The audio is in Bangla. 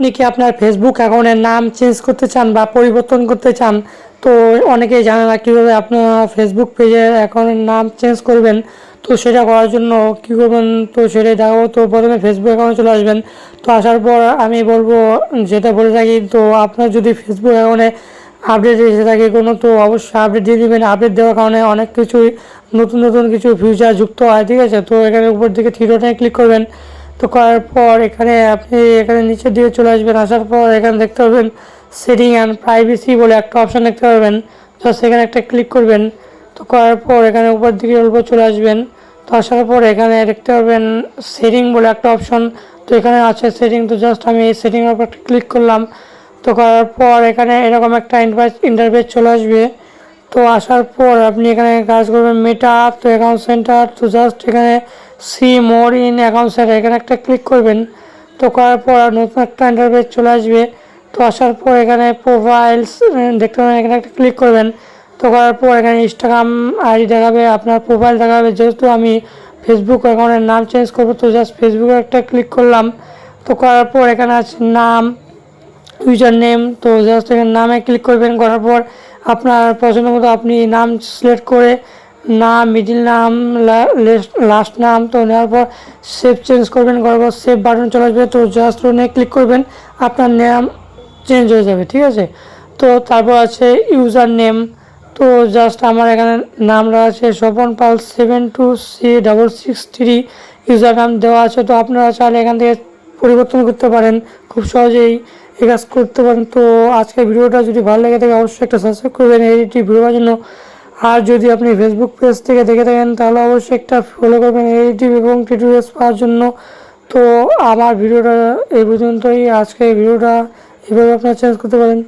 আপনি কি আপনার ফেসবুক অ্যাকাউন্টের নাম চেঞ্জ করতে চান বা পরিবর্তন করতে চান? তো অনেকেই জানে না কীভাবে আপনার ফেসবুক পেজের অ্যাকাউন্টের নাম চেঞ্জ করবেন। তো সেটা করার জন্য কী করবেন, তো সেটাই দেখাবো। তো প্রথমে ফেসবুক অ্যাকাউন্টে চলে আসবেন। তো আসার পর আমি বলবো, যেটা বলে থাকি, তো আপনার যদি ফেসবুক অ্যাকাউন্টে আপডেট এসে থাকে কোনো, তো অবশ্যই আপডেট দিয়ে দেবেন। আপডেট দেওয়ার কারণে অনেক কিছুই নতুন নতুন কিছু ফিচার যুক্ত হয়, ঠিক আছে। তো এখানে উপর দিকে থ্রি ডটে ক্লিক করবেন। তো করার পর এখানে আপনি এখানে নিচের দিকে চলে আসবেন। আসার পর এখানে দেখতে পাবেন সেটিং অ্যান্ড প্রাইভেসি বলে একটা অপশান দেখতে পাবেন। জাস্ট এখানে একটা ক্লিক করবেন। তো করার পর এখানে উপর দিকে অল্প চলে আসবেন। তো আসার পর এখানে দেখতে পাবেন সেটিং বলে একটা অপশন। তো এখানে আছে সেটিং। তো জাস্ট আমি এই সেটিংয়ের উপর একটা ক্লিক করলাম। তো করার পর এখানে এরকম একটা ইন্টারফেস চলে আসবে। তো আসার পর আপনি এখানে কাজ করবেন মেটা আপ, তো অ্যাকাউন্ট সেন্টার। তো জাস্ট এখানে see more in account centre এখানে একটা ক্লিক করবেন। তো করার পর নতুন একটা ইন্টারফেস চলে আসবে। তো আসার পর এখানে প্রোফাইলস দেখতে পাবেন, এখানে একটা ক্লিক করবেন। তো করার পর এখানে ইনস্টাগ্রাম আইডি দেখাবে, আপনার প্রোফাইল দেখাবে। যেহেতু আমি ফেসবুক অ্যাকাউন্টের নাম চেঞ্জ করবো, তো জাস্ট ফেসবুকে একটা ক্লিক করলাম। তো করার পর এখানে আছে নাম, ইউজার নেম। তো জাস্ট এখানে নামে ক্লিক করবেন। করার পর আপনার পছন্দ মতো আপনি নাম সিলেক্ট করে, নাম, মিডিল নাম, লাস্ট নাম, তো নেওয়ার পর সেভ চেঞ্জ করবেন। করার পর সেভ বাটন চলে আসবে। তো জাস্ট ওখানে ক্লিক করবেন, আপনার নাম চেঞ্জ হয়ে যাবে, ঠিক আছে। তো তারপর আছে ইউজার নেম। তো জাস্ট আমার এখানে নামটা আছে স্বপন পাল 72C663 ইউজার নাম দেওয়া আছে। তো আপনারা চাইলে এখান থেকে পরিবর্তন করতে পারেন, খুব সহজেই এই কাজ করতে পারেন। তো আজকের ভিডিওটা যদি ভালো লেগে থাকে অবশ্যই একটা সাবস্ক্রাইব করবেন এইটি ভিডিওর জন্য। আর যদি আপনি ফেসবুক পেজ থেকে দেখে থাকেন তাহলে অবশ্যই একটা ফলো করবেন এইটিভ এবং টিউটোরিয়ালস পাওয়ার জন্য। তো আমার ভিডিওটা এই পর্যন্তই। আজকে ভিডিওটা এভাবে আপনারা চেঞ্জ করতে পারেন।